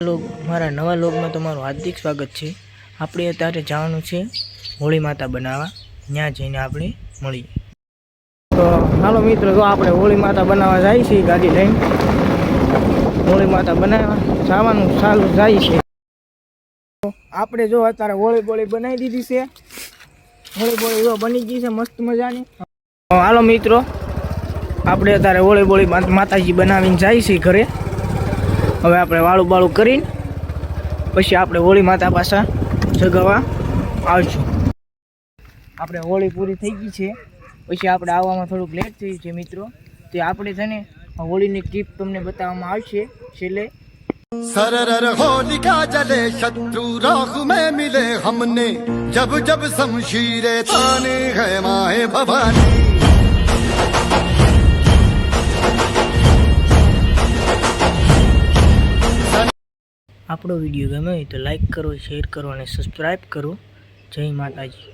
મારા નવા લોગમાં તમારું હાર્દિક સ્વાગત છે। આપણે અત્યારે જવાનું છે હોળી માતા બનાવવા, ત્યાં જઈને આપણે મળીએ। તો હાલો મિત્રો, જો આપણે હોળી માતા બનાવવા જાય છે ગાડી લઈને। હોળી માતા બનાવવા જવાનું ચાલુ જાય છે। આપણે જો અત્યારે હોળી બનાવી દીધી છે। હોળી જો બની ગઈ છે મસ્ત મજાની। હાલો મિત્રો, આપણે અત્યારે હોળી માતાજી બનાવીને જાય છે ઘરે। હવે આપણે વાળું બાળું કરીને પછી આપણે હોળી માતા પાછા જગાવવા આવશું। આપણે હોળી પૂરી થઈ ગઈ છે, પછી આપણે આવવામાં થોડુંક લેટ થયું છે મિત્રો। તે આપણે છે ને હોળીની ક્લિપ તમને બતાવવામાં આવશે છેલ્લે। सरर होलिका जले शत्रु राख में मिले हमने, जब जब शमशीरे ताने है माए भवानी। આપણો વિડીયો ગમે તો લાઈક કરો, શેર કરો અને સબસ્ક્રાઈબ કરો। જય માતાજી।